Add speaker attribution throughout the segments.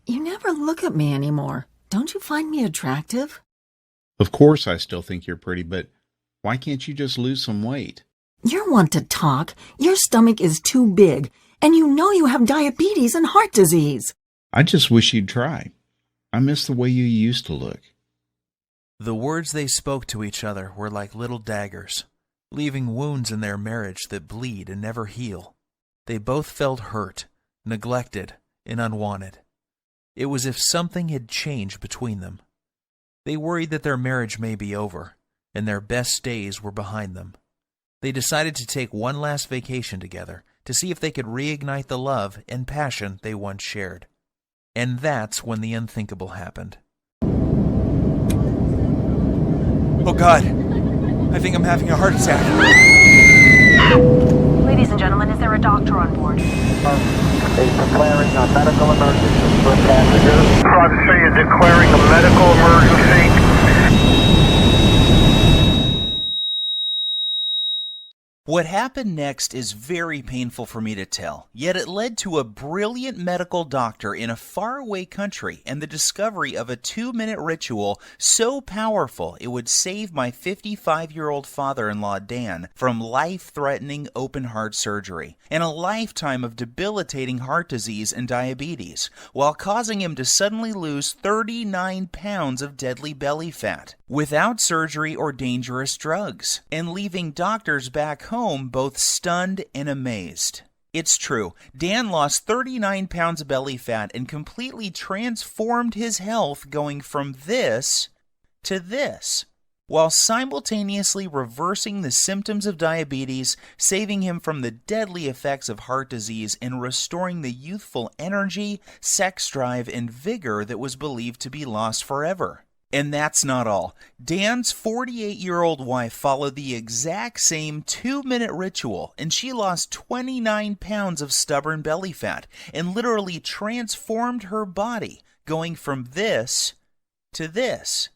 Speaker 1: You never look at me anymore. Don't you find me attractive?
Speaker 2: Of course I still think you're pretty, but why can't you just lose some weight?
Speaker 1: You're one to talk. Your stomach is too big, and you know you have diabetes and heart disease.
Speaker 2: I just wish you'd try. I miss the way you used to look.
Speaker 3: The words they spoke to each other were like little daggers, leaving wounds in their marriage that bleed and never heal. They both felt hurt, neglected, and unwanted. It was as if something had changed between them. They worried that their marriage may be over, and their best days were behind them. They decided to take one last vacation together to see if they could reignite the love and passion they once shared. And that's when the unthinkable happened. Oh God, I think I'm having a heart attack.
Speaker 4: Ladies and gentlemen, is there a doctor on board?
Speaker 5: Declaring a medical emergency for passengers.
Speaker 6: Private City is declaring a medical emergency.
Speaker 7: What happened next is very painful for me to tell, yet it led to a brilliant medical doctor in a faraway country and the discovery of a 2-minute ritual so powerful it would save my 55-year-old father-in-law Dan from life-threatening open-heart surgery and a lifetime of debilitating heart disease and diabetes, while causing him to suddenly lose 39 pounds of deadly belly fat without surgery or dangerous drugs, and leaving doctors back home both stunned and amazed. It's true, Dan lost 39 pounds of belly fat and completely transformed his health, going from this to this, while simultaneously reversing the symptoms of diabetes, saving him from the deadly effects of heart disease, and restoring the youthful energy, sex drive, and vigor that was believed to be lost forever. And that's not all. Dan's 48-year-old wife followed the exact same 2-minute ritual, and she lost 29 pounds of stubborn belly fat and literally transformed her body, going from this to this,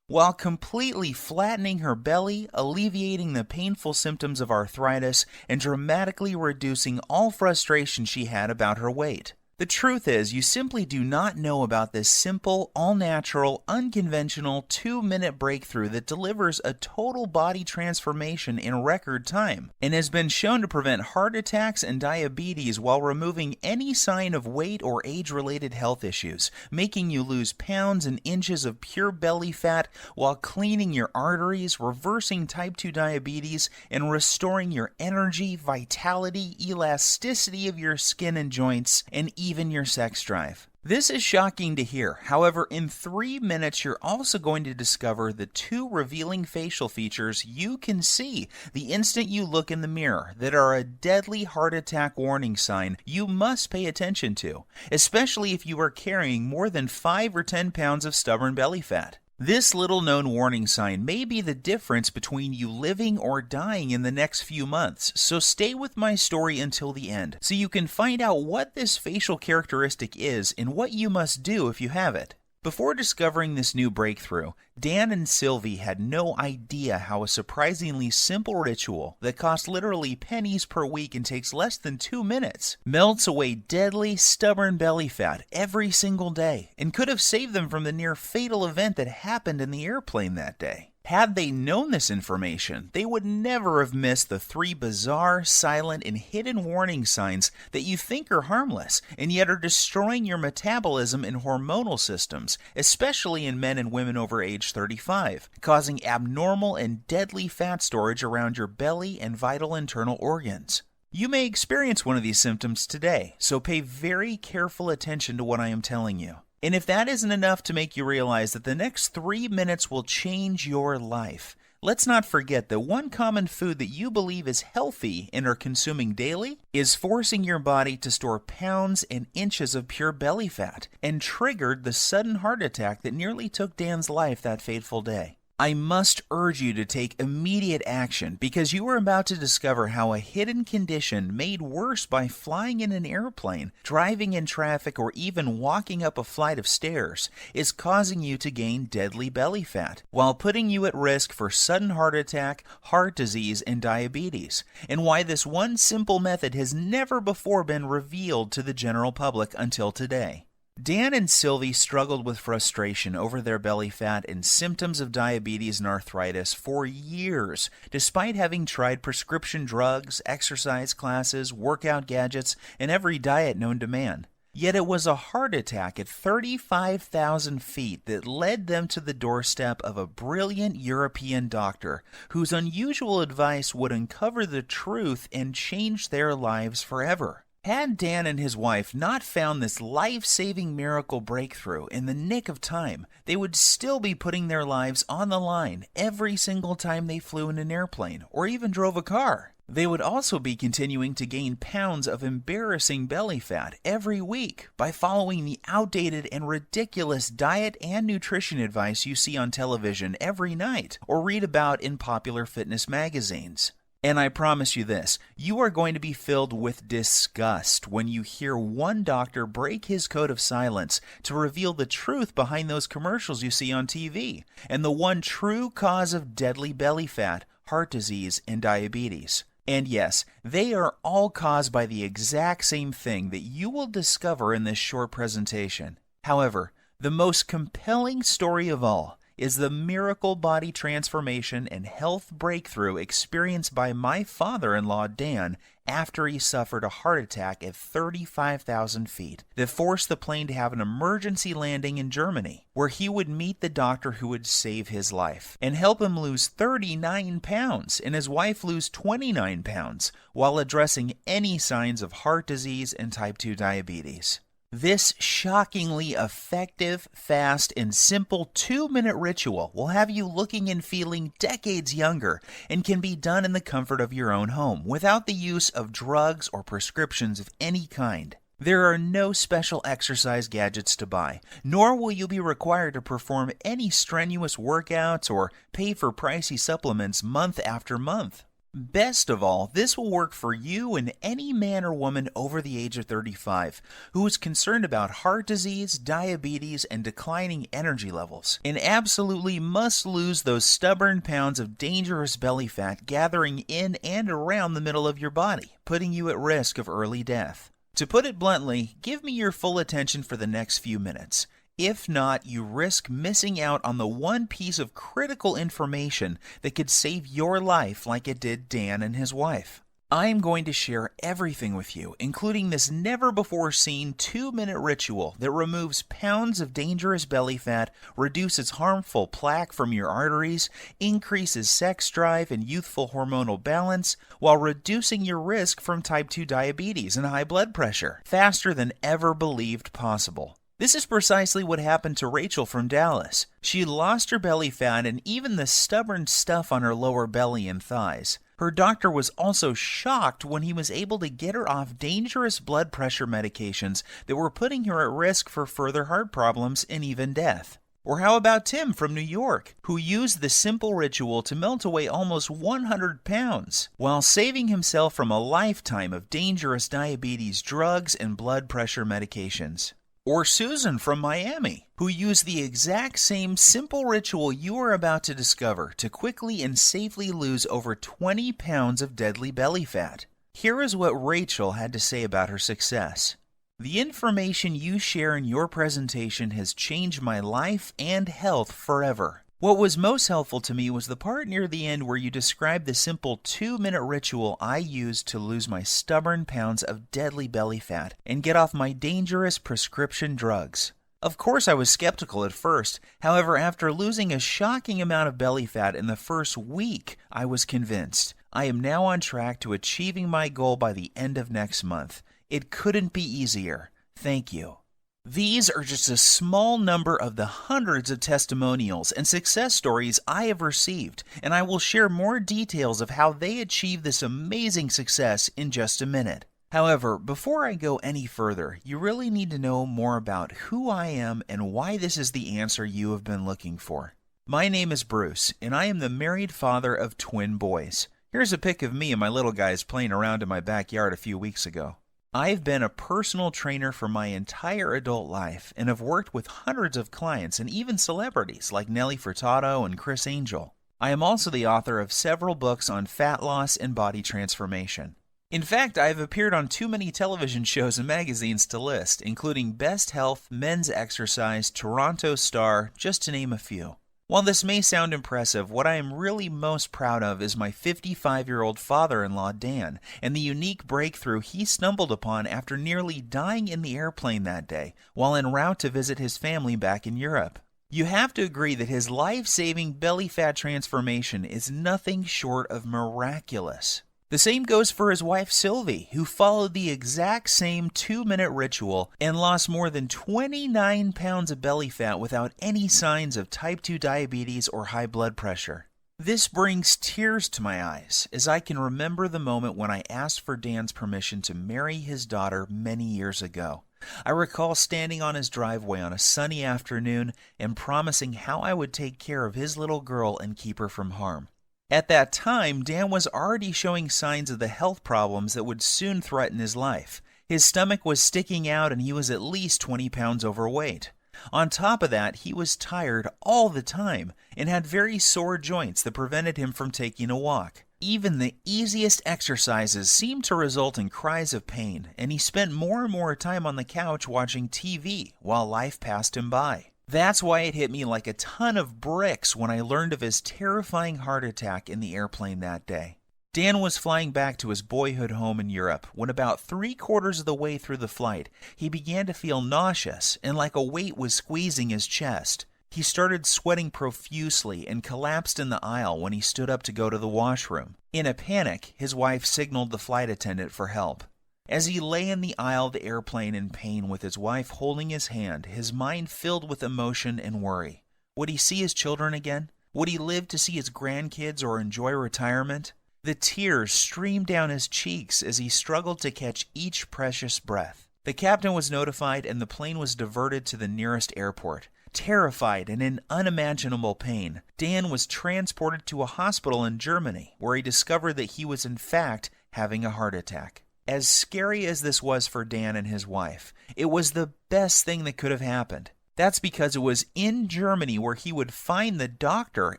Speaker 7: while completely flattening her belly, alleviating the painful symptoms of arthritis, and dramatically reducing all frustration she had about her weight. The truth is, you simply do not know about this simple, all-natural, unconventional 2-minute breakthrough that delivers a total body transformation in record time and has been shown to prevent heart attacks and diabetes while removing any sign of weight or age-related health issues, making you lose pounds and inches of pure belly fat while cleaning your arteries, reversing type 2 diabetes, and restoring your energy, vitality, elasticity of your skin and joints, and even your sex drive. This is shocking to hear. However, in 3 minutes, you're also going to discover the 2 revealing facial features you can see the instant you look in the mirror that are a deadly heart attack warning sign you must pay attention to, especially if you are carrying more than 5 or 10 pounds of stubborn belly fat. This little-known warning sign may be the difference between you living or dying in the next few months, so stay with my story until the end so you can find out what this facial characteristic is and what you must do if you have it. Before discovering this new breakthrough, Dan and Sylvie had no idea how a surprisingly simple ritual that costs literally pennies per week and takes less than 2 minutes melts away deadly, stubborn belly fat every single day and could have saved them from the near fatal event that happened in the airplane that day. Had they known this information, they would never have missed the 3 bizarre, silent, and hidden warning signs that you think are harmless and yet are destroying your metabolism and hormonal systems, especially in men and women over age 35, causing abnormal and deadly fat storage around your belly and vital internal organs. You may experience one of these symptoms today, so pay very careful attention to what I am telling you. And if that isn't enough to make you realize that the next 3 minutes will change your life, let's not forget that one common food that you believe is healthy and are consuming daily is forcing your body to store pounds and inches of pure belly fat and triggered the sudden heart attack that nearly took Dan's life that fateful day. I must urge you to take immediate action because you are about to discover how a hidden condition made worse by flying in an airplane, driving in traffic, or even walking up a flight of stairs is causing you to gain deadly belly fat while putting you at risk for sudden heart attack, heart disease, and diabetes, and why this one simple method has never before been revealed to the general public until today. Dan and Sylvie struggled with frustration over their belly fat and symptoms of diabetes and arthritis for years, despite having tried prescription drugs, exercise classes, workout gadgets, and every diet known to man. Yet it was a heart attack at 35,000 feet that led them to the doorstep of a brilliant European doctor whose unusual advice would uncover the truth and change their lives forever. Had Dan and his wife not found this life-saving miracle breakthrough in the nick of time, they would still be putting their lives on the line every single time they flew in an airplane or even drove a car. They would also be continuing to gain pounds of embarrassing belly fat every week by following the outdated and ridiculous diet and nutrition advice you see on television every night or read about in popular fitness magazines. And I promise you this, you are going to be filled with disgust when you hear one doctor break his code of silence to reveal the truth behind those commercials you see on TV and the one true cause of deadly belly fat, heart disease, and diabetes. And yes, they are all caused by the exact same thing that you will discover in this short presentation. However, the most compelling story of all is the miracle body transformation and health breakthrough experienced by my father-in-law Dan after he suffered a heart attack at 35,000 feet that forced the plane to have an emergency landing in Germany, where he would meet the doctor who would save his life and help him lose 39 pounds and his wife lose 29 pounds while addressing any signs of heart disease and type 2 diabetes. This shockingly effective, fast, and simple 2-minute ritual will have you looking and feeling decades younger and can be done in the comfort of your own home without the use of drugs or prescriptions of any kind. There are no special exercise gadgets to buy, nor will you be required to perform any strenuous workouts or pay for pricey supplements month after month. Best of all, this will work for you and any man or woman over the age of 35 who is concerned about heart disease, diabetes, and declining energy levels, and absolutely must lose those stubborn pounds of dangerous belly fat gathering in and around the middle of your body, putting you at risk of early death. To put it bluntly, give me your full attention for the next few minutes. If not, you risk missing out on the one piece of critical information that could save your life like it did Dan and his wife. I am going to share everything with you, including this never-before-seen 2-minute ritual that removes pounds of dangerous belly fat, reduces harmful plaque from your arteries, increases sex drive and youthful hormonal balance, while reducing your risk from type 2 diabetes and high blood pressure faster than ever believed possible. This is precisely what happened to Rachel from Dallas. She lost her belly fat and even the stubborn stuff on her lower belly and thighs. Her doctor was also shocked when he was able to get her off dangerous blood pressure medications that were putting her at risk for further heart problems and even death. Or how about Tim from New York, who used the simple ritual to melt away almost 100 pounds while saving himself from a lifetime of dangerous diabetes drugs and blood pressure medications? Or Susan from Miami, who used the exact same simple ritual you are about to discover to quickly and safely lose over 20 pounds of deadly belly fat. Here is what Rachel had to say about her success. The information you share in your presentation has changed my life and health forever. What was most helpful to me was the part near the end where you described the simple 2-minute ritual I used to lose my stubborn pounds of deadly belly fat and get off my dangerous prescription drugs. Of course, I was skeptical at first. However, after losing a shocking amount of belly fat in the first week, I was convinced. I am now on track to achieving my goal by the end of next month. It couldn't be easier. Thank you. These are just a small number of the hundreds of testimonials and success stories I have received, and I will share more details of how they achieved this amazing success in just a minute. However, before I go any further, you really need to know more about who I am and why this is the answer you have been looking for. My name is Bruce, and I am the married father of twin boys. Here's a pic of me and my little guys playing around in my backyard a few weeks ago. I've been a personal trainer for my entire adult life and have worked with hundreds of clients and even celebrities like Nelly Furtado and Chris Angel. I am also the author of several books on fat loss and body transformation. In fact, I've appeared on too many television shows and magazines to list, including Best Health, Men's Exercise, Toronto Star, just to name a few. While this may sound impressive, what I am really most proud of is my 55-year-old father-in-law, Dan, and the unique breakthrough he stumbled upon after nearly dying in the airplane that day while en route to visit his family back in Europe. You have to agree that his life-saving belly fat transformation is nothing short of miraculous. The same goes for his wife Sylvie, who followed the exact same 2-minute ritual and lost more than 29 pounds of belly fat without any signs of type 2 diabetes or high blood pressure. This brings tears to my eyes as I can remember the moment when I asked for Dan's permission to marry his daughter many years ago. I recall standing on his driveway on a sunny afternoon and promising how I would take care of his little girl and keep her from harm. At that time, Dan was already showing signs of the health problems that would soon threaten his life. His stomach was sticking out and he was at least 20 pounds overweight. On top of that, he was tired all the time and had very sore joints that prevented him from taking a walk. Even the easiest exercises seemed to result in cries of pain, and he spent more and more time on the couch watching TV while life passed him by. That's why it hit me like a ton of bricks when I learned of his terrifying heart attack in the airplane that day. Dan was flying back to his boyhood home in Europe when about 3/4 of the way through the flight, he began to feel nauseous and like a weight was squeezing his chest. He started sweating profusely and collapsed in the aisle when he stood up to go to the washroom. In a panic, his wife signaled the flight attendant for help. As he lay in the aisle of the airplane in pain with his wife holding his hand, his mind filled with emotion and worry. Would he see his children again? Would he live to see his grandkids or enjoy retirement? The tears streamed down his cheeks as he struggled to catch each precious breath. The captain was notified and the plane was diverted to the nearest airport. Terrified and in unimaginable pain, Dan was transported to a hospital in Germany where he discovered that he was in fact having a heart attack. As scary as this was for Dan and his wife, it was the best thing that could have happened. That's because it was in Germany where he would find the doctor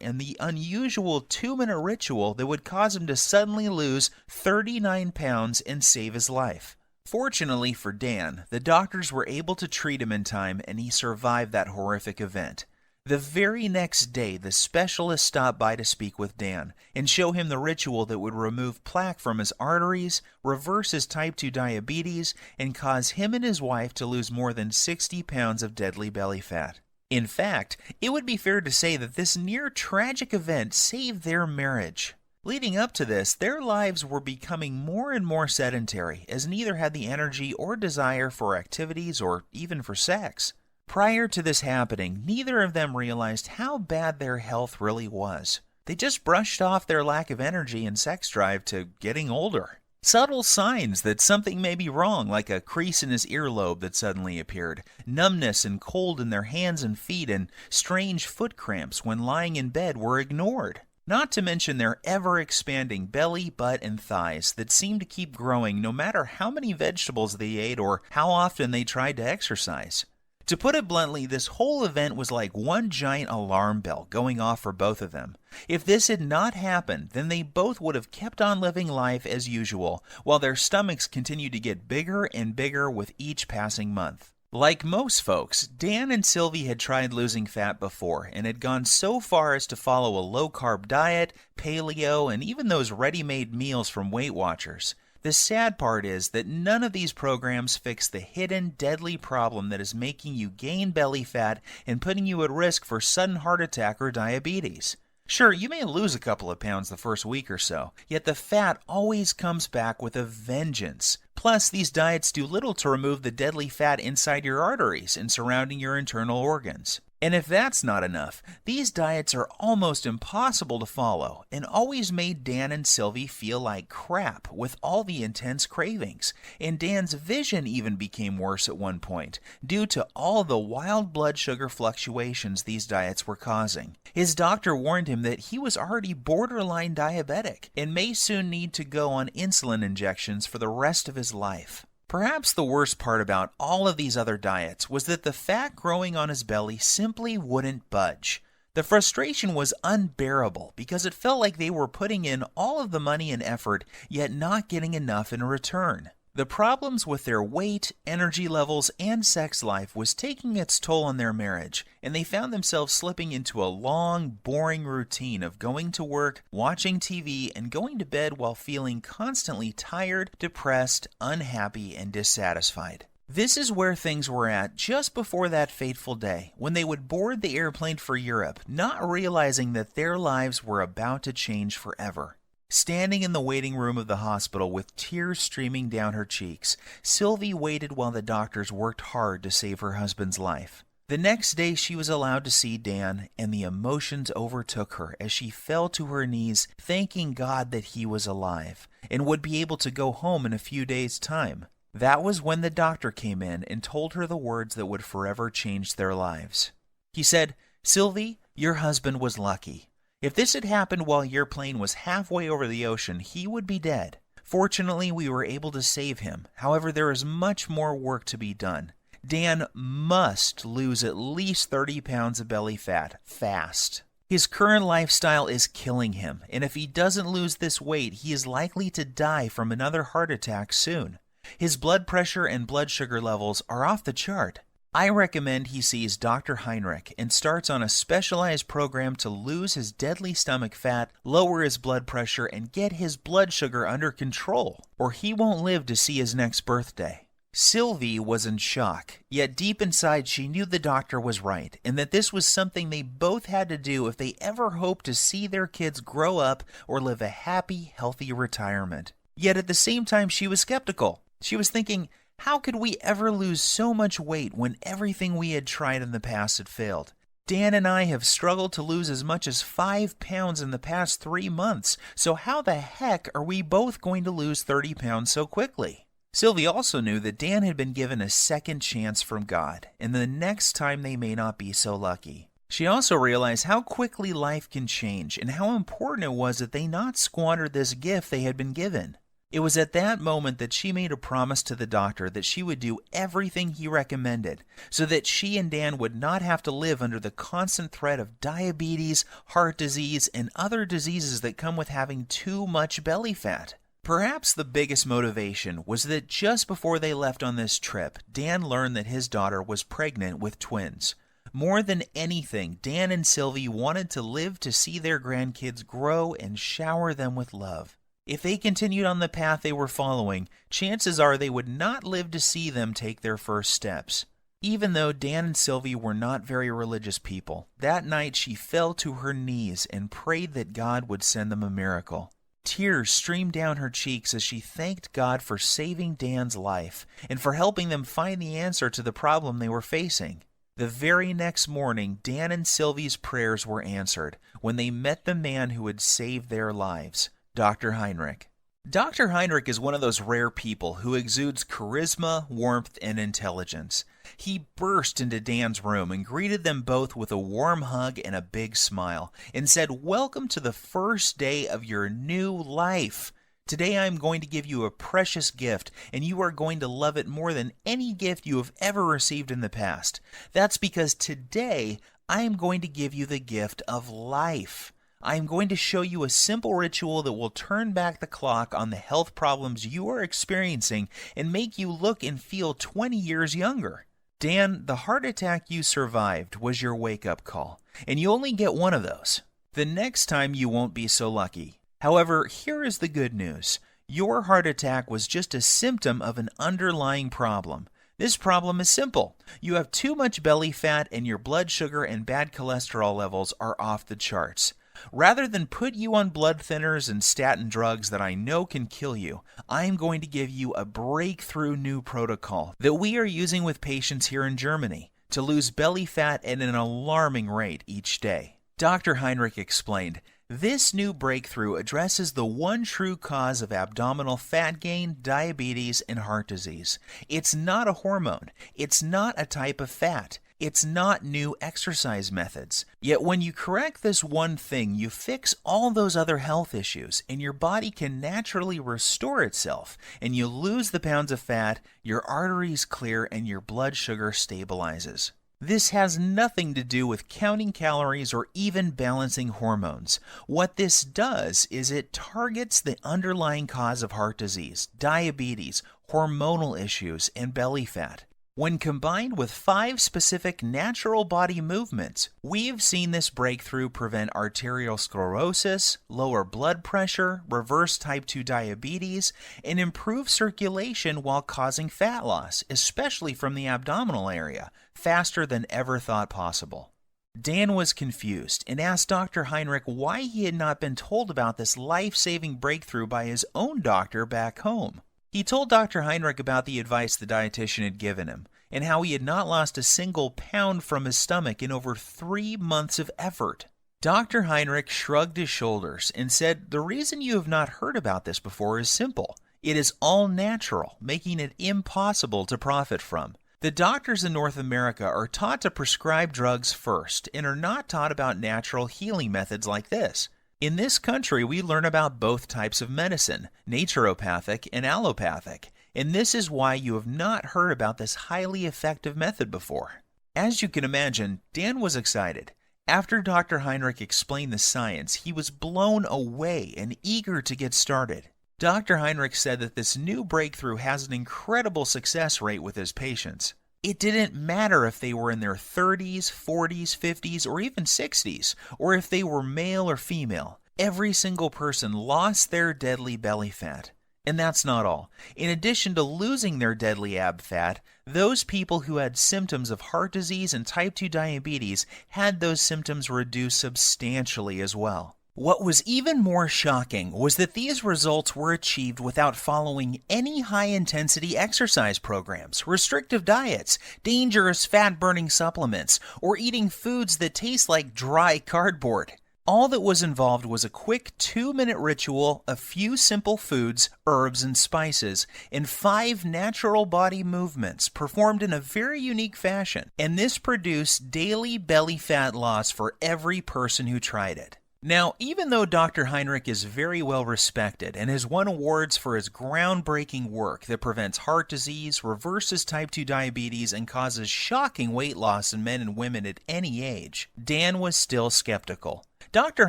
Speaker 7: and the unusual 2-minute ritual that would cause him to suddenly lose 39 pounds and save his life. Fortunately for Dan, the doctors were able to treat him in time and he survived that horrific event. The very next day, the specialist stopped by to speak with Dan and show him the ritual that would remove plaque from his arteries, reverse his type 2 diabetes, and cause him and his wife to lose more than 60 pounds of deadly belly fat. In fact, it would be fair to say that this near-tragic event saved their marriage. Leading up to this, their lives were becoming more and more sedentary, as neither had the energy or desire for activities or even for sex. Prior to this happening, neither of them realized how bad their health really was. They just brushed off their lack of energy and sex drive to getting older. Subtle signs that something may be wrong, like a crease in his earlobe that suddenly appeared, numbness and cold in their hands and feet, and strange foot cramps when lying in bed were ignored. Not to mention their ever-expanding belly, butt, and thighs that seemed to keep growing no matter how many vegetables they ate or how often they tried to exercise. To put it bluntly, this whole event was like one giant alarm bell going off for both of them. If this had not happened, then they both would have kept on living life as usual, while their stomachs continued to get bigger and bigger with each passing month. Like most folks, Dan and Sylvie had tried losing fat before and had gone so far as to follow a low-carb diet, paleo, and even those ready-made meals from Weight Watchers. The sad part is that none of these programs fix the hidden, deadly problem that is making you gain belly fat and putting you at risk for sudden heart attack or diabetes. Sure, you may lose a couple of pounds the first week or so, yet the fat always comes back with a vengeance. Plus, these diets do little to remove the deadly fat inside your arteries and surrounding your internal organs. And if that's not enough, these diets are almost impossible to follow and always made Dan and Sylvie feel like crap with all the intense cravings. And Dan's vision even became worse at one point due to all the wild blood sugar fluctuations these diets were causing. His doctor warned him that he was already borderline diabetic and may soon need to go on insulin injections for the rest of his life. Perhaps the worst part about all of these other diets was that the fat growing on his belly simply wouldn't budge. The frustration was unbearable because it felt like they were putting in all of the money and effort, yet not getting enough in return. The problems with their weight, energy levels, and sex life was taking its toll on their marriage, and they found themselves slipping into a long, boring routine of going to work, watching TV, and going to bed while feeling constantly tired, depressed, unhappy, and dissatisfied. This is where things were at just before that fateful day, when they would board the airplane for Europe, not realizing that their lives were about to change forever. Standing in the waiting room of the hospital with tears streaming down her cheeks, Sylvie waited while the doctors worked hard to save her husband's life. The next day she was allowed to see Dan, and the emotions overtook her as she fell to her knees, thanking God that he was alive, and would be able to go home in a few days' time. That was when the doctor came in and told her the words that would forever change their lives. He said, "Sylvie, your husband was lucky. If this had happened while your plane was halfway over the ocean, he would be dead. Fortunately, we were able to save him. However, there is much more work to be done. Dan must lose at least 30 pounds of belly fat, fast. His current lifestyle is killing him, and if he doesn't lose this weight, he is likely to die from another heart attack soon. His blood pressure and blood sugar levels are off the chart. I recommend he sees Dr. Heinrich and starts on a specialized program to lose his deadly stomach fat, lower his blood pressure, and get his blood sugar under control, or he won't live to see his next birthday." Sylvie was in shock, yet deep inside she knew the doctor was right, and that this was something they both had to do if they ever hoped to see their kids grow up or live a happy, healthy retirement. Yet at the same time she was skeptical. She was thinking, how could we ever lose so much weight when everything we had tried in the past had failed? Dan and I have struggled to lose as much as 5 pounds in the past 3 months, so how the heck are we both going to lose 30 pounds so quickly? Sylvie also knew that Dan had been given a second chance from God, and the next time they may not be so lucky. She also realized how quickly life can change and how important it was that they not squander this gift they had been given. It was at that moment that she made a promise to the doctor that she would do everything he recommended so that she and Dan would not have to live under the constant threat of diabetes, heart disease, and other diseases that come with having too much belly fat. Perhaps the biggest motivation was that just before they left on this trip, Dan learned that his daughter was pregnant with twins. More than anything, Dan and Sylvie wanted to live to see their grandkids grow and shower them with love. If they continued on the path they were following, chances are they would not live to see them take their first steps. Even though Dan and Sylvie were not very religious people, that night she fell to her knees and prayed that God would send them a miracle. Tears streamed down her cheeks as she thanked God for saving Dan's life and for helping them find the answer to the problem they were facing. The very next morning, Dan and Sylvie's prayers were answered when they met the man who had saved their lives, Dr. Heinrich. Dr. Heinrich is one of those rare people who exudes charisma, warmth, and intelligence. He burst into Dan's room and greeted them both with a warm hug and a big smile, and said, "Welcome to the first day of your new life. Today I am going to give you a precious gift, and you are going to love it more than any gift you have ever received in the past. That's because today I am going to give you the gift of life. I am going to show you a simple ritual that will turn back the clock on the health problems you are experiencing and make you look and feel 20 years younger. Dan, the heart attack you survived was your wake-up call, and you only get one of those. The next time you won't be so lucky. However, here is the good news. Your heart attack was just a symptom of an underlying problem. This problem is simple. You have too much belly fat and your blood sugar and bad cholesterol levels are off the charts. Rather than put you on blood thinners and statin drugs that I know can kill you, I am going to give you a breakthrough new protocol that we are using with patients here in Germany to lose belly fat at an alarming rate each day. Dr. Heinrich explained, "This new breakthrough addresses the one true cause of abdominal fat gain, diabetes, and heart disease. It's not a hormone. It's not a type of fat. It's not new exercise methods. Yet when you correct this one thing, you fix all those other health issues, and your body can naturally restore itself, and you lose the pounds of fat, your arteries clear, and your blood sugar stabilizes." This has nothing to do with counting calories or even balancing hormones. What this does is it targets the underlying cause of heart disease, diabetes, hormonal issues, and belly fat. When combined with 5 specific natural body movements, we've seen this breakthrough prevent arterial sclerosis, lower blood pressure, reverse type 2 diabetes, and improve circulation while causing fat loss, especially from the abdominal area, faster than ever thought possible. Dan was confused and asked Dr. Heinrich why he had not been told about this life-saving breakthrough by his own doctor back home. He told Dr. Heinrich about the advice the dietitian had given him and how he had not lost a single pound from his stomach in over 3 months of effort. Dr. Heinrich shrugged his shoulders and said, "The reason you have not heard about this before is simple. It is all natural, making it impossible to profit from. The doctors in North America are taught to prescribe drugs first and are not taught about natural healing methods like this. In this country, we learn about both types of medicine, naturopathic and allopathic, and this is why you have not heard about this highly effective method before." As you can imagine, Dan was excited. After Dr. Heinrich explained the science, he was blown away and eager to get started. Dr. Heinrich said that this new breakthrough has an incredible success rate with his patients. It didn't matter if they were in their 30s, 40s, 50s, or even 60s, or if they were male or female. Every single person lost their deadly belly fat. And that's not all. In addition to losing their deadly ab fat, those people who had symptoms of heart disease and type 2 diabetes had those symptoms reduced substantially as well. What was even more shocking was that these results were achieved without following any high-intensity exercise programs, restrictive diets, dangerous fat-burning supplements, or eating foods that taste like dry cardboard. All that was involved was a quick 2-minute ritual, a few simple foods, herbs, and spices, and 5 natural body movements performed in a very unique fashion. And this produced daily belly fat loss for every person who tried it. Now, even though Dr. Heinrich is very well respected and has won awards for his groundbreaking work that prevents heart disease, reverses type 2 diabetes, and causes shocking weight loss in men and women at any age, Dan was still skeptical. Dr.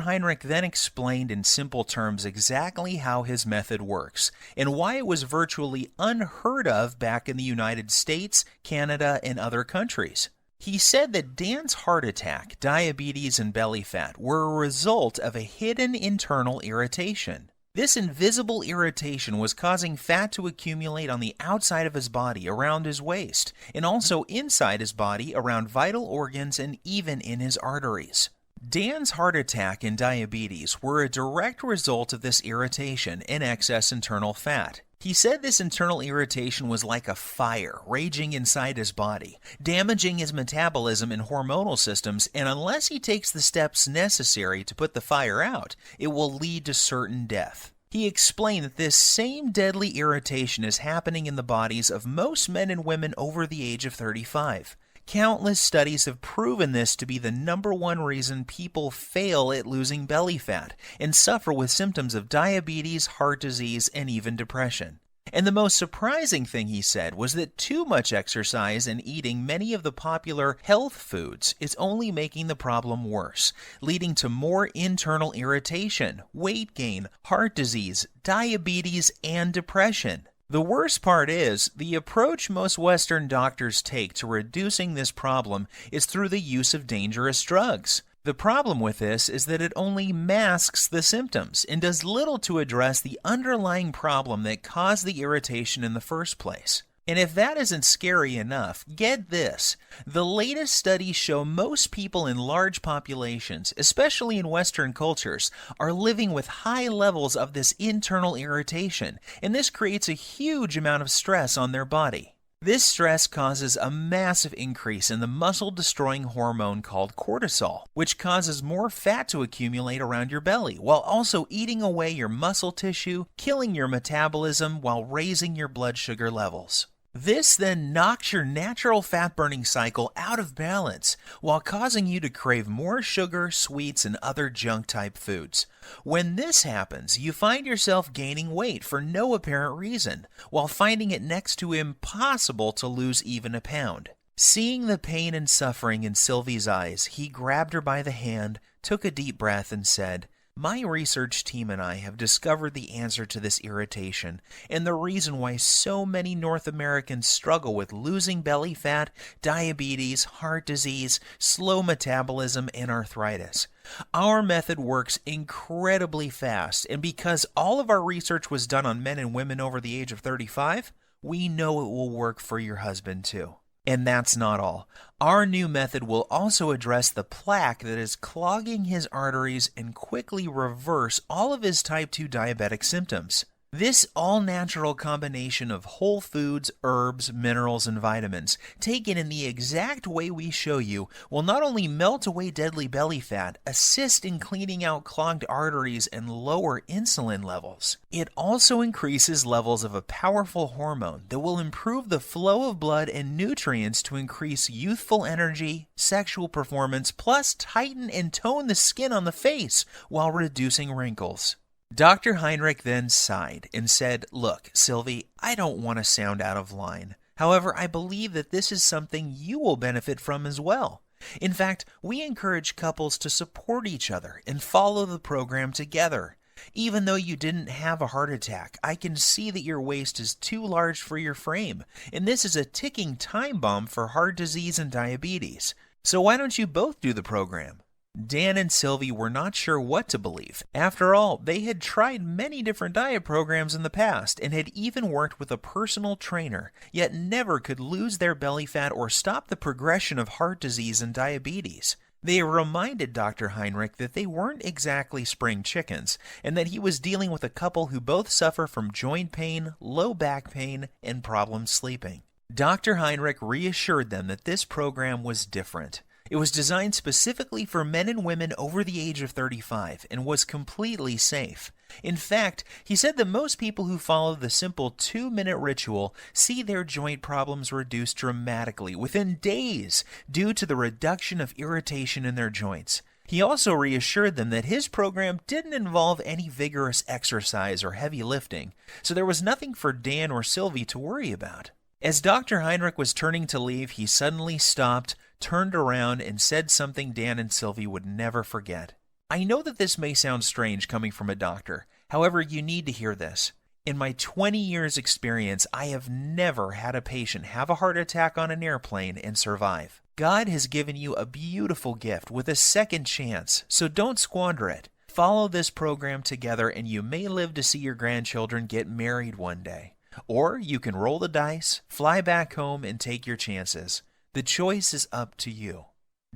Speaker 7: Heinrich then explained in simple terms exactly how his method works and why it was virtually unheard of back in the United States, Canada, and other countries. He said that Dan's heart attack, diabetes, and belly fat were a result of a hidden internal irritation. This invisible irritation was causing fat to accumulate on the outside of his body around his waist, and also inside his body around vital organs and even in his arteries. Dan's heart attack and diabetes were a direct result of this irritation and excess internal fat. He said this internal irritation was like a fire raging inside his body, damaging his metabolism and hormonal systems, and unless he takes the steps necessary to put the fire out, it will lead to certain death. He explained that this same deadly irritation is happening in the bodies of most men and women over the age of 35. Countless studies have proven this to be the #1 reason people fail at losing belly fat and suffer with symptoms of diabetes, heart disease, and even depression. And the most surprising thing he said was that too much exercise and eating many of the popular health foods is only making the problem worse, leading to more internal irritation, weight gain, heart disease, diabetes, and depression. The worst part is, the approach most Western doctors take to reducing this problem is through the use of dangerous drugs. The problem with this is that it only masks the symptoms and does little to address the underlying problem that caused the irritation in the first place. And if that isn't scary enough, get this. The latest studies show most people in large populations, especially in Western cultures, are living with high levels of this internal irritation, and this creates a huge amount of stress on their body. This stress causes a massive increase in the muscle-destroying hormone called cortisol, which causes more fat to accumulate around your belly, while also eating away your muscle tissue, killing your metabolism while raising your blood sugar levels. This then knocks your natural fat-burning cycle out of balance, while causing you to crave more sugar, sweets, and other junk-type foods. When this happens, you find yourself gaining weight for no apparent reason, while finding it next to impossible to lose even a pound. Seeing the pain and suffering in Sylvie's eyes, he grabbed her by the hand, took a deep breath, and said, "My research team and I have discovered the answer to this irritation and the reason why so many North Americans struggle with losing belly fat, diabetes, heart disease, slow metabolism, and arthritis. Our method works incredibly fast, and because all of our research was done on men and women over the age of 35, we know it will work for your husband too." And that's not all. Our new method will also address the plaque that is clogging his arteries and quickly reverse all of his type 2 diabetic symptoms. This all-natural combination of whole foods, herbs, minerals, and vitamins, taken in the exact way we show you, will not only melt away deadly belly fat, assist in cleaning out clogged arteries, and lower insulin levels. It also increases levels of a powerful hormone that will improve the flow of blood and nutrients to increase youthful energy, sexual performance, plus tighten and tone the skin on the face while reducing wrinkles. Dr. Heinrich then sighed and said, "Look, Sylvie, I don't want to sound out of line. However, I believe that this is something you will benefit from as well. In fact, we encourage couples to support each other and follow the program together. Even though you didn't have a heart attack, I can see that your waist is too large for your frame, and this is a ticking time bomb for heart disease and diabetes. So why don't you both do the program?" Dan and Sylvie were not sure what to believe. After all, they had tried many different diet programs in the past and had even worked with a personal trainer, yet never could lose their belly fat or stop the progression of heart disease and diabetes. They reminded Dr. Heinrich that they weren't exactly spring chickens, and that he was dealing with a couple who both suffer from joint pain, low back pain, and problems sleeping. Dr. Heinrich reassured them that this program was different. It was designed specifically for men and women over the age of 35 and was completely safe. In fact, he said that most people who follow the simple 2-minute ritual see their joint problems reduced dramatically within days due to the reduction of irritation in their joints. He also reassured them that his program didn't involve any vigorous exercise or heavy lifting, so there was nothing for Dan or Sylvie to worry about. As Dr. Heinrich was turning to leave, he suddenly stopped, turned around, and said something Dan and Sylvie would never forget. "I know that this may sound strange coming from a doctor. However, you need to hear this. In my 20 years experience, I have never had a patient have a heart attack on an airplane and survive. God has given you a beautiful gift with a second chance, so don't squander it. Follow this program together and you may live to see your grandchildren get married one day. Or you can roll the dice, fly back home, and take your chances. The choice is up to you."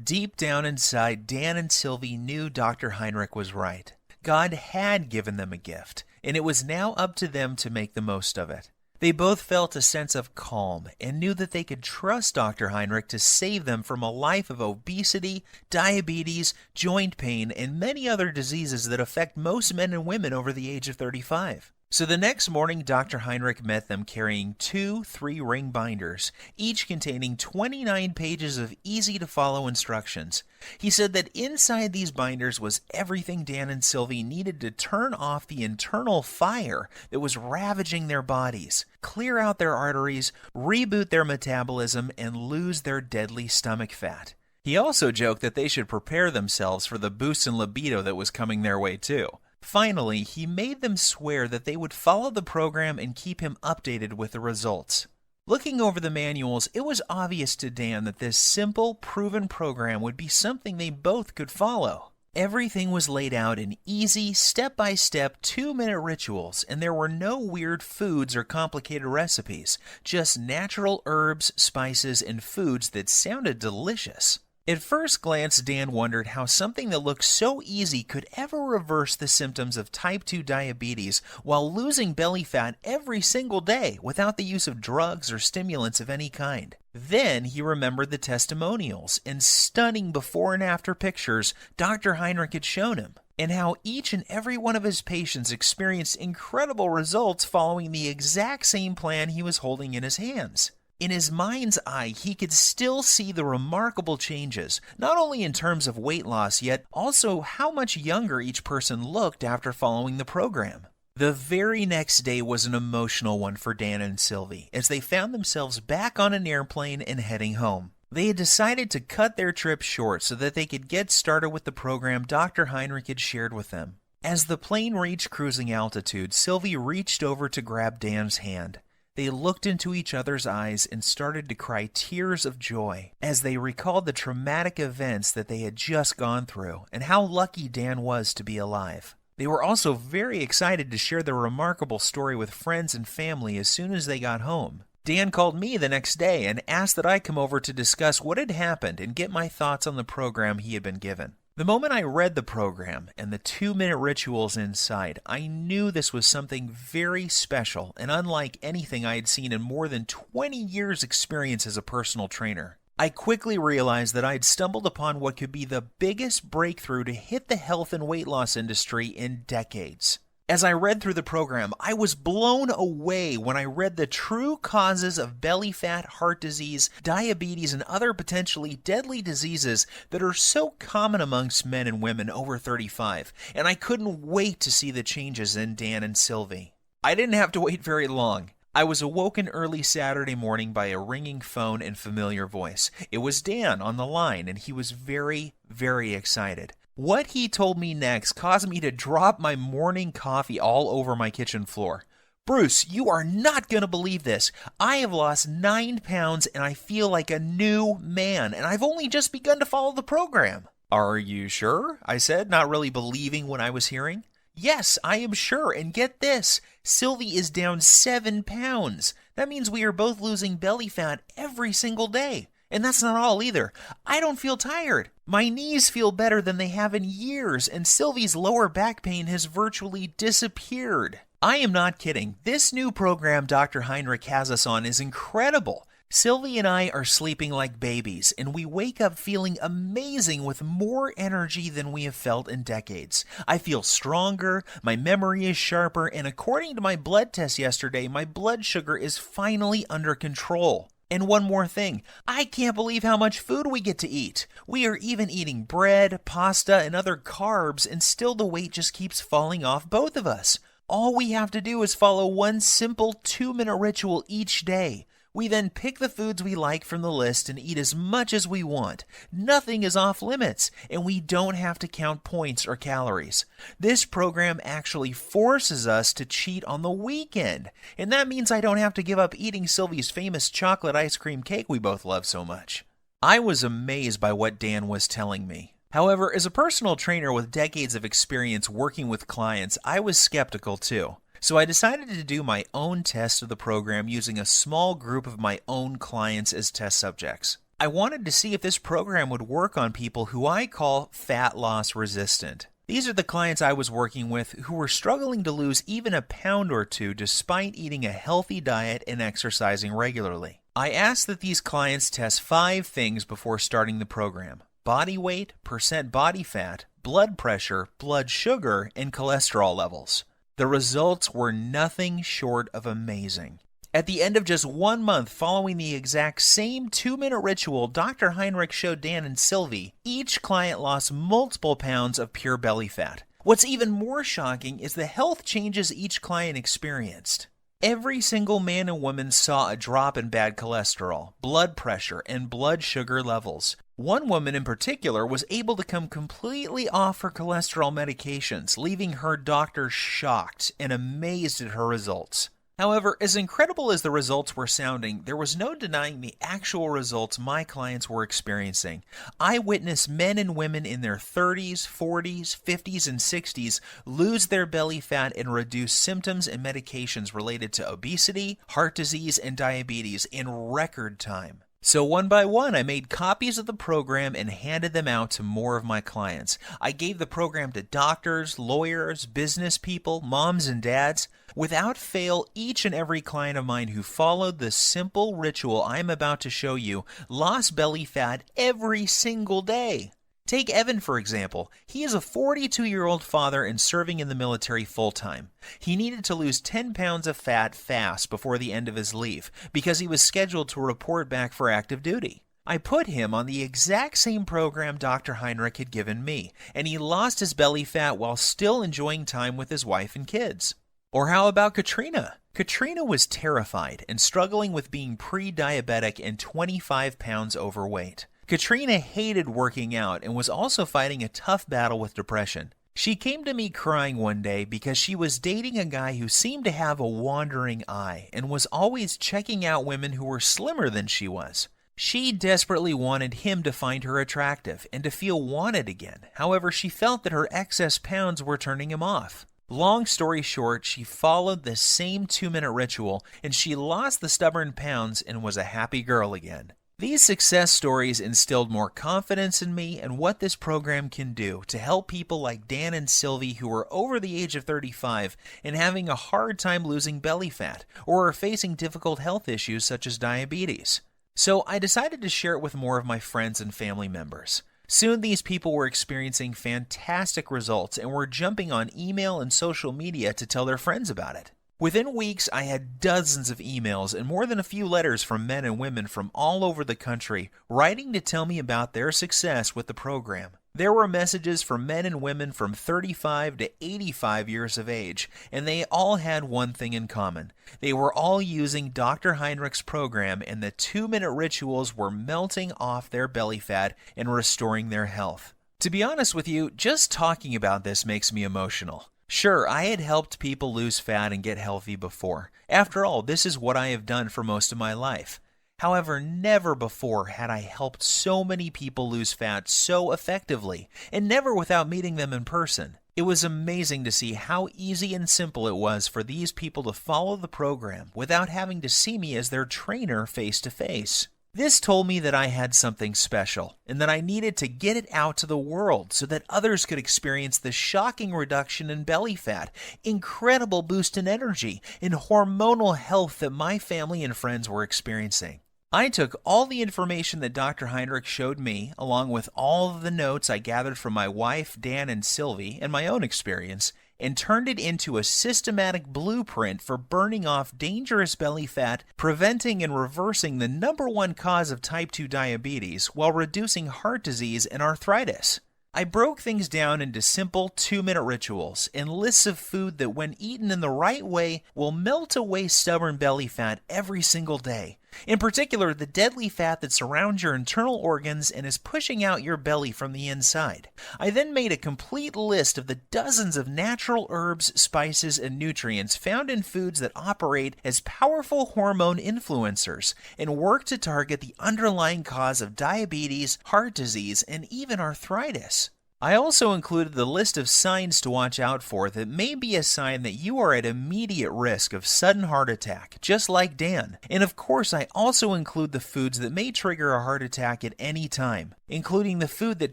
Speaker 7: Deep down inside, Dan and Sylvie knew Dr. Heinrich was right. God had given them a gift, and it was now up to them to make the most of it. They both felt a sense of calm and knew that they could trust Dr. Heinrich to save them from a life of obesity, diabetes, joint pain, and many other diseases that affect most men and women over the age of 35. So the next morning, Dr. Heinrich met them carrying 2 3-ring binders, each containing 29 pages of easy-to-follow instructions. He said that inside these binders was everything Dan and Sylvie needed to turn off the internal fire that was ravaging their bodies, clear out their arteries, reboot their metabolism, and lose their deadly stomach fat. He also joked that they should prepare themselves for the boost in libido that was coming their way too. Finally, he made them swear that they would follow the program and keep him updated with the results. Looking over the manuals, it was obvious to Dan that this simple, proven program would be something they both could follow. Everything was laid out in easy, step-by-step, 2-minute rituals, and there were no weird foods or complicated recipes, just natural herbs, spices, and foods that sounded delicious. At first glance, Dan wondered how something that looked so easy could ever reverse the symptoms of type 2 diabetes while losing belly fat every single day without the use of drugs or stimulants of any kind. Then he remembered the testimonials and stunning before and after pictures Dr. Heinrich had shown him, and how each and every one of his patients experienced incredible results following the exact same plan he was holding in his hands. In his mind's eye, he could still see the remarkable changes, not only in terms of weight loss, yet also how much younger each person looked after following the program. The very next day was an emotional one for Dan and Sylvie as they found themselves back on an airplane and heading home. They had decided to cut their trip short so that they could get started with the program Dr. Heinrich had shared with them. As the plane reached cruising altitude, Sylvie reached over to grab Dan's hand. They looked into each other's eyes and started to cry tears of joy as they recalled the traumatic events that they had just gone through and how lucky Dan was to be alive. They were also very excited to share their remarkable story with friends and family as soon as they got home. Dan called me the next day and asked that I come over to discuss what had happened and get my thoughts on the program he had been given. The moment I read the program and the 2-minute rituals inside, I knew this was something very special and unlike anything I had seen in more than 20 years' experience as a personal trainer. I quickly realized that I'd stumbled upon what could be the biggest breakthrough to hit the health and weight loss industry in decades. As I read through the program, I was blown away when I read the true causes of belly fat, heart disease, diabetes, and other potentially deadly diseases that are so common amongst men and women over 35, and I couldn't wait to see the changes in Dan and Sylvie. I didn't have to wait very long. I was awoken early Saturday morning by a ringing phone and familiar voice. It was Dan on the line, and he was very, very excited. What he told me next caused me to drop my morning coffee all over my kitchen floor. "Bruce, you are not going to believe this. I have lost 9 pounds and I feel like a new man, and I've only just begun to follow the program." "Are you sure?" I said, not really believing what I was hearing. "Yes, I am sure, and get this. Sylvie is down 7 pounds. That means we are both losing belly fat every single day. And that's not all either. I don't feel tired. My knees feel better than they have in years, and Sylvie's lower back pain has virtually disappeared." I am not kidding. This new program Dr. Heinrich has us on is incredible. Sylvie and I are sleeping like babies, and we wake up feeling amazing with more energy than we have felt in decades. I feel stronger, my memory is sharper, and according to my blood test yesterday, my blood sugar is finally under control. And one more thing, I can't believe how much food we get to eat. We are even eating bread, pasta, and other carbs, and still the weight just keeps falling off both of us. All we have to do is follow one simple 2-minute ritual each day. We then pick the foods we like from the list and eat as much as we want. Nothing is off limits, and we don't have to count points or calories. This program actually forces us to cheat on the weekend, and that means I don't have to give up eating Sylvie's famous chocolate ice cream cake we both love so much. I was amazed by what Dan was telling me. However, as a personal trainer with decades of experience working with clients, I was skeptical too. So I decided to do my own test of the program using a small group of my own clients as test subjects. I wanted to see if this program would work on people who I call fat loss resistant. These are the clients I was working with who were struggling to lose even a pound or two despite eating a healthy diet and exercising regularly. I asked that these clients test 5 things before starting the program: body weight, percent body fat, blood pressure, blood sugar, and cholesterol levels. The results were nothing short of amazing. At the end of just 1 month following the exact same 2-minute ritual Dr. Heinrich showed Dan and Sylvie, each client lost multiple pounds of pure belly fat. What's even more shocking is the health changes each client experienced. Every single man and woman saw a drop in bad cholesterol, blood pressure, and blood sugar levels. One woman in particular was able to come completely off her cholesterol medications, leaving her doctor shocked and amazed at her results. However, as incredible as the results were sounding, there was no denying the actual results my clients were experiencing. I witnessed men and women in their 30s, 40s, 50s, and 60s lose their belly fat and reduce symptoms and medications related to obesity, heart disease, and diabetes in record time. So one by one, I made copies of the program and handed them out to more of my clients. I gave the program to doctors, lawyers, business people, moms and dads. Without fail, each and every client of mine who followed the simple ritual I'm about to show you lost belly fat every single day. Take Evan, for example. He is a 42-year-old father and serving in the military full-time. He needed to lose 10 pounds of fat fast before the end of his leave because he was scheduled to report back for active duty. I put him on the exact same program Dr. Heinrich had given me, and he lost his belly fat while still enjoying time with his wife and kids. Or how about Katrina? Katrina was terrified and struggling with being pre-diabetic and 25 pounds overweight. Katrina hated working out and was also fighting a tough battle with depression. She came to me crying one day because she was dating a guy who seemed to have a wandering eye and was always checking out women who were slimmer than she was. She desperately wanted him to find her attractive and to feel wanted again. However, she felt that her excess pounds were turning him off. Long story short, she followed the same 2-minute ritual and she lost the stubborn pounds and was a happy girl again. These success stories instilled more confidence in me and what this program can do to help people like Dan and Sylvie who are over the age of 35 and having a hard time losing belly fat or are facing difficult health issues such as diabetes. So I decided to share it with more of my friends and family members. Soon these people were experiencing fantastic results and were jumping on email and social media to tell their friends about it. Within weeks, I had dozens of emails and more than a few letters from men and women from all over the country writing to tell me about their success with the program. There were messages from men and women from 35 to 85 years of age, and they all had one thing in common. They were all using Dr. Heinrich's program, and the 2-minute rituals were melting off their belly fat and restoring their health. To be honest with you, just talking about this makes me emotional. Sure, I had helped people lose fat and get healthy before. After all, this is what I have done for most of my life. However, never before had I helped so many people lose fat so effectively, and never without meeting them in person. It was amazing to see how easy and simple it was for these people to follow the program without having to see me as their trainer face to face. This told me that I had something special and that I needed to get it out to the world so that others could experience the shocking reduction in belly fat, incredible boost in energy, and hormonal health that my family and friends were experiencing. I took all the information that Dr. Heinrich showed me, along with all of the notes I gathered from my wife, Dan, and Sylvie, and my own experience, and turned it into a systematic blueprint for burning off dangerous belly fat, preventing and reversing the #1 cause of type 2 diabetes while reducing heart disease and arthritis. I broke things down into simple 2-minute rituals and lists of food that when eaten in the right way will melt away stubborn belly fat every single day. In particular, the deadly fat that surrounds your internal organs and is pushing out your belly from the inside. I then made a complete list of the dozens of natural herbs, spices, and nutrients found in foods that operate as powerful hormone influencers and work to target the underlying cause of diabetes, heart disease, and even arthritis. I also included the list of signs to watch out for that may be a sign that you are at immediate risk of sudden heart attack, just like Dan. And of course, I also include the foods that may trigger a heart attack at any time, including the food that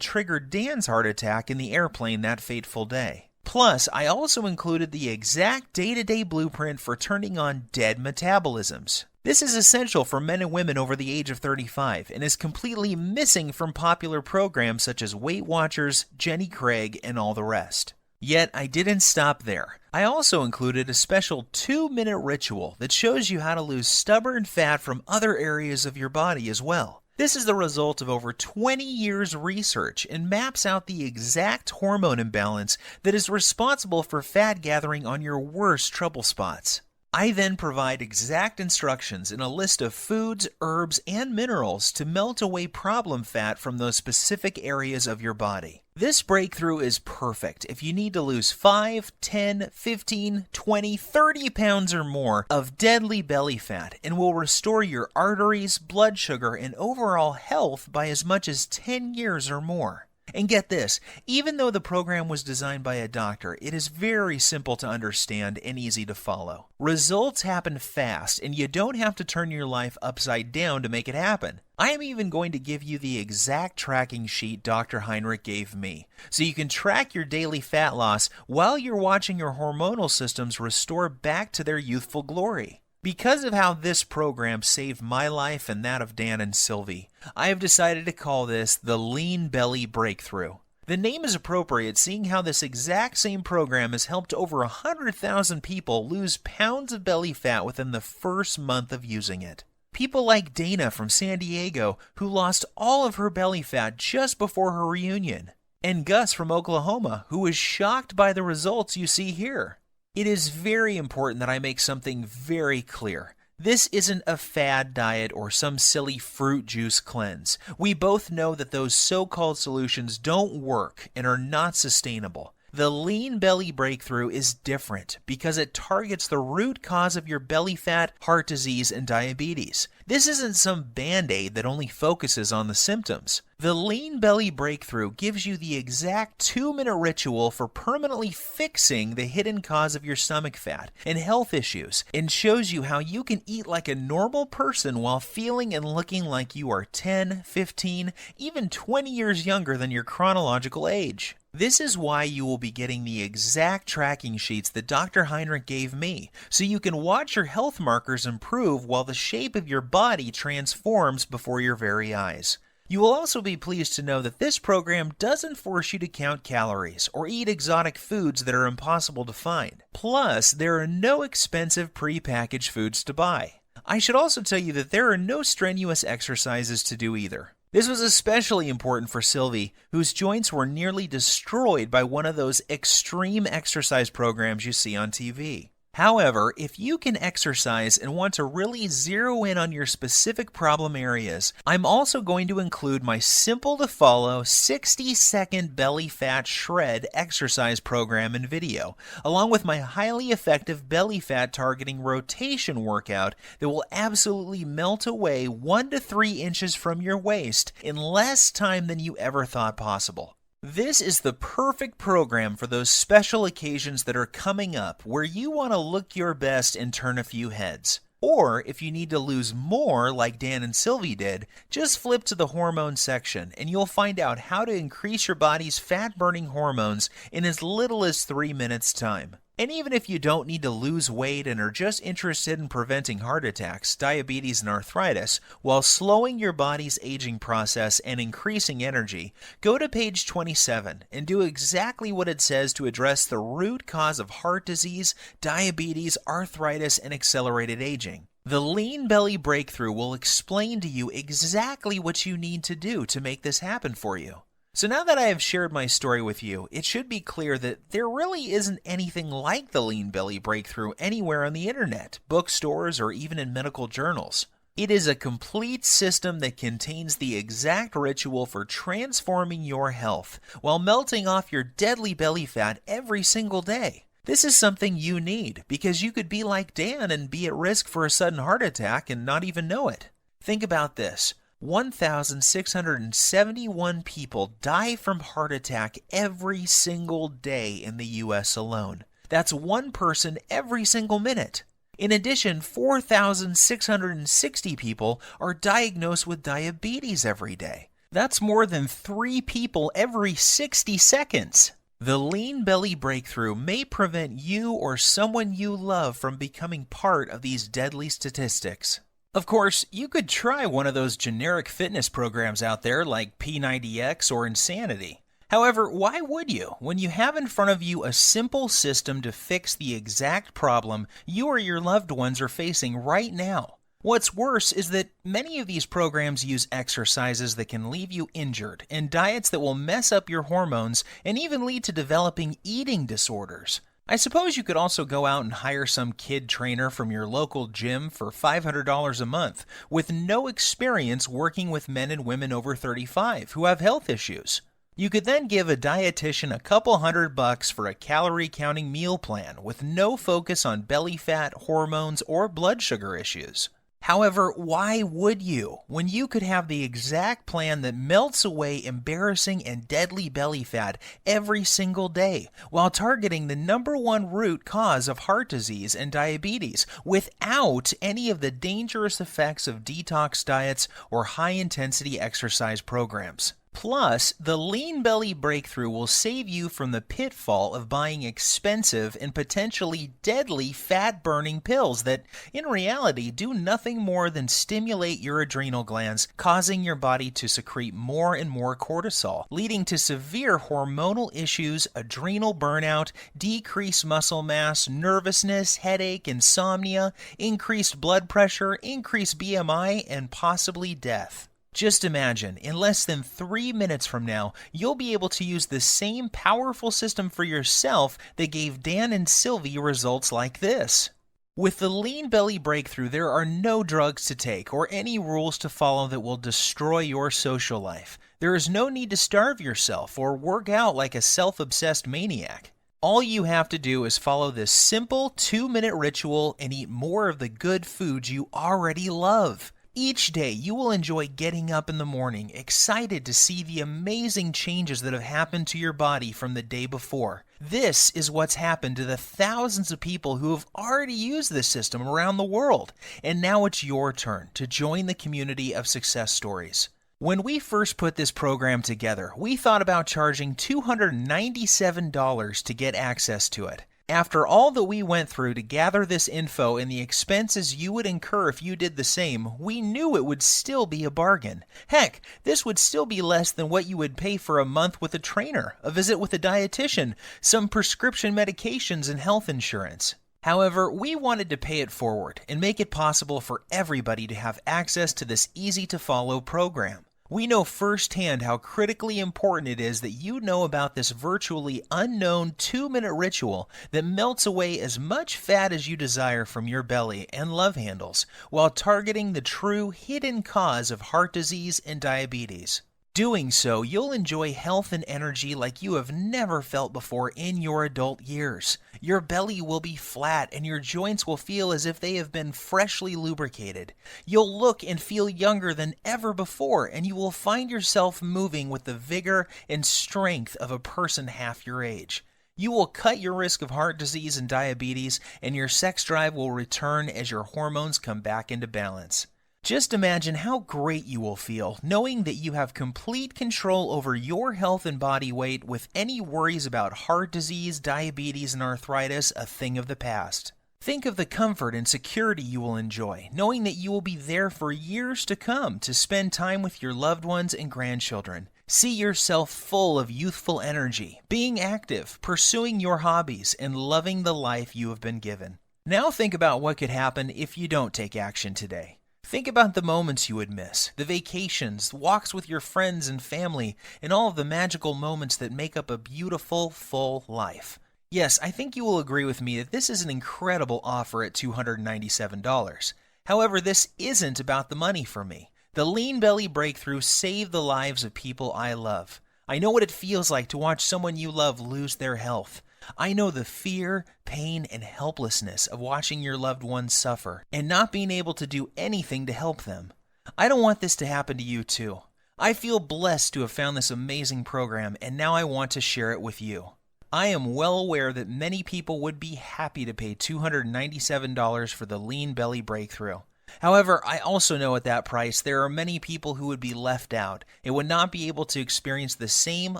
Speaker 7: triggered Dan's heart attack in the airplane that fateful day. Plus, I also included the exact day-to-day blueprint for turning on dead metabolisms. This is essential for men and women over the age of 35 and is completely missing from popular programs such as Weight Watchers, Jenny Craig, and all the rest. Yet, I didn't stop there. I also included a special 2-minute ritual that shows you how to lose stubborn fat from other areas of your body as well. This is the result of over 20 years' research and maps out the exact hormone imbalance that is responsible for fat gathering on your worst trouble spots. I then provide exact instructions in a list of foods, herbs, and minerals to melt away problem fat from those specific areas of your body. This breakthrough is perfect if you need to lose 5, 10, 15, 20, 30 pounds or more of deadly belly fat and will restore your arteries, blood sugar, and overall health by as much as 10 years or more. And get this, even though the program was designed by a doctor, it is very simple to understand and easy to follow. Results happen fast, and you don't have to turn your life upside down to make it happen. I am even going to give you the exact tracking sheet Dr. Heinrich gave me, so you can track your daily fat loss while you're watching your hormonal systems restore back to their youthful glory. Because of how this program saved my life and that of Dan and Sylvie, I have decided to call this the Lean Belly Breakthrough. The name is appropriate seeing how this exact same program has helped over 100,000 people lose pounds of belly fat within the first month of using it. People like Dana from San Diego, who lost all of her belly fat just before her reunion, and Gus from Oklahoma, who was shocked by the results you see here. It is very important that I make something very clear. This isn't a fad diet or some silly fruit juice cleanse. We both know that those so-called solutions don't work and are not sustainable. The Lean Belly Breakthrough is different because it targets the root cause of your belly fat, heart disease, and diabetes. This isn't some band-aid that only focuses on the symptoms. The Lean Belly Breakthrough gives you the exact 2-minute ritual for permanently fixing the hidden cause of your stomach fat and health issues, and shows you how you can eat like a normal person while feeling and looking like you are 10, 15, even 20 years younger than your chronological age. This is why you will be getting the exact tracking sheets that Dr. Heinrich gave me, so you can watch your health markers improve while the shape of your body transforms before your very eyes. You will also be pleased to know that this program doesn't force you to count calories or eat exotic foods that are impossible to find. Plus, there are no expensive pre-packaged foods to buy. I should also tell you that there are no strenuous exercises to do either. This was especially important for Sylvie, whose joints were nearly destroyed by one of those extreme exercise programs you see on TV. However, if you can exercise and want to really zero in on your specific problem areas, I'm also going to include my simple-to-follow 60-second belly fat shred exercise program and video, along with my highly effective belly fat targeting rotation workout that will absolutely melt away 1 to 3 inches from your waist in less time than you ever thought possible. This is the perfect program for those special occasions that are coming up where you want to look your best and turn a few heads. Or if you need to lose more like Dan and Sylvie did, just flip to the hormone section and you'll find out how to increase your body's fat-burning hormones in as little as 3 minutes time. And even if you don't need to lose weight and are just interested in preventing heart attacks, diabetes, and arthritis, while slowing your body's aging process and increasing energy, go to page 27 and do exactly what it says to address the root cause of heart disease, diabetes, arthritis, and accelerated aging. The Lean Belly Breakthrough will explain to you exactly what you need to do to make this happen for you. So now that I have shared my story with you, it should be clear that there really isn't anything like the Lean Belly Breakthrough anywhere on the internet, bookstores, or even in medical journals. It is a complete system that contains the exact ritual for transforming your health while melting off your deadly belly fat every single day. This is something you need because you could be like Dan and be at risk for a sudden heart attack and not even know it. Think about this. 1,671 people die from heart attack every single day in the U.S. alone. That's one person every single minute. In addition, 4,660 people are diagnosed with diabetes every day. That's more than 3 people every 60 seconds. The Lean Belly Breakthrough may prevent you or someone you love from becoming part of these deadly statistics. Of course, you could try one of those generic fitness programs out there like P90X or Insanity. However, why would you when you have in front of you a simple system to fix the exact problem you or your loved ones are facing right now? What's worse is that many of these programs use exercises that can leave you injured and diets that will mess up your hormones and even lead to developing eating disorders. I suppose you could also go out and hire some kid trainer from your local gym for $500 a month with no experience working with men and women over 35 who have health issues. You could then give a dietitian a couple $100 for a calorie-counting meal plan with no focus on belly fat, hormones, or blood sugar issues. However, why would you when you could have the exact plan that melts away embarrassing and deadly belly fat every single day while targeting the #1 root cause of heart disease and diabetes without any of the dangerous effects of detox diets or high-intensity exercise programs? Plus, the Lean Belly Breakthrough will save you from the pitfall of buying expensive and potentially deadly fat-burning pills that, in reality, do nothing more than stimulate your adrenal glands, causing your body to secrete more and more cortisol, leading to severe hormonal issues, adrenal burnout, decreased muscle mass, nervousness, headache, insomnia, increased blood pressure, increased BMI, and possibly death. Just imagine, in less than 3 minutes from now, you'll be able to use the same powerful system for yourself that gave Dan and Sylvie results like this. With the Lean Belly Breakthrough, there are no drugs to take or any rules to follow that will destroy your social life. There is no need to starve yourself or work out like a self-obsessed maniac. All you have to do is follow this simple 2-minute ritual and eat more of the good foods you already love. Each day, you will enjoy getting up in the morning, excited to see the amazing changes that have happened to your body from the day before. This is what's happened to the thousands of people who have already used this system around the world. And now it's your turn to join the community of success stories. When we first put this program together, we thought about charging $297 to get access to it. After all that we went through to gather this info and the expenses you would incur if you did the same, we knew it would still be a bargain. Heck, this would still be less than what you would pay for a month with a trainer, a visit with a dietitian, some prescription medications, and health insurance. However, we wanted to pay it forward and make it possible for everybody to have access to this easy-to-follow program. We know firsthand how critically important it is that you know about this virtually unknown 2-minute ritual that melts away as much fat as you desire from your belly and love handles, while targeting the true hidden cause of heart disease and diabetes. Doing so, you'll enjoy health and energy like you have never felt before in your adult years. Your belly will be flat and your joints will feel as if they have been freshly lubricated. You'll look and feel younger than ever before, and you will find yourself moving with the vigor and strength of a person half your age. You will cut your risk of heart disease and diabetes, and your sex drive will return as your hormones come back into balance. Just imagine how great you will feel knowing that you have complete control over your health and body weight, with any worries about heart disease, diabetes, and arthritis a thing of the past. Think of the comfort and security you will enjoy, knowing that you will be there for years to come to spend time with your loved ones and grandchildren. See yourself full of youthful energy, being active, pursuing your hobbies, and loving the life you have been given. Now think about what could happen if you don't take action today. Think about the moments you would miss, the vacations, walks with your friends and family, and all of the magical moments that make up a beautiful, full life. Yes, I think you will agree with me that this is an incredible offer at $297. However, this isn't about the money for me. The Lean Belly Breakthrough saved the lives of people I love. I know what it feels like to watch someone you love lose their health. I know the fear, pain, and helplessness of watching your loved ones suffer and not being able to do anything to help them. I don't want this to happen to you too. I feel blessed to have found this amazing program, and now I want to share it with you. I am well aware that many people would be happy to pay $297 for the Lean Belly Breakthrough. However, I also know at that price there are many people who would be left out and would not be able to experience the same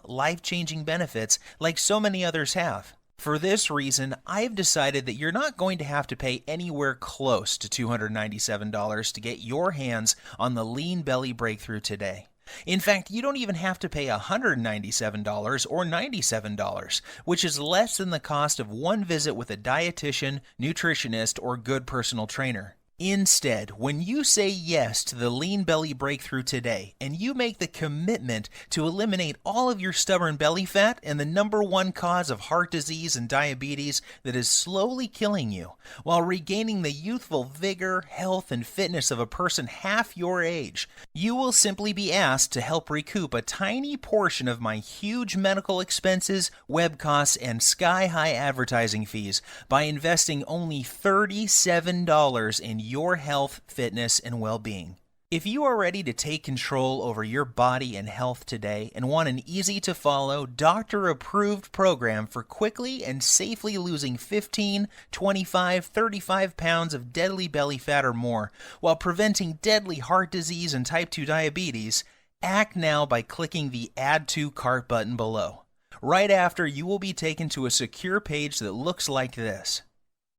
Speaker 7: life-changing benefits like so many others have. For this reason, I've decided that you're not going to have to pay anywhere close to $297 to get your hands on the Lean Belly Breakthrough today. In fact, you don't even have to pay $197 or $97, which is less than the cost of one visit with a dietitian, nutritionist, or good personal trainer. Instead, when you say yes to the Lean Belly Breakthrough today and you make the commitment to eliminate all of your stubborn belly fat and the #1 cause of heart disease and diabetes that is slowly killing you, while regaining the youthful vigor, health, and fitness of a person half your age, you will simply be asked to help recoup a tiny portion of my huge medical expenses, web costs, and sky-high advertising fees by investing only $37 in your health, fitness, and well-being. If you are ready to take control over your body and health today and want an easy-to-follow, doctor-approved program for quickly and safely losing 15, 25, 35 pounds of deadly belly fat or more while preventing deadly heart disease and type 2 diabetes, act now by clicking the Add to Cart button below. Right after, you will be taken to a secure page that looks like this.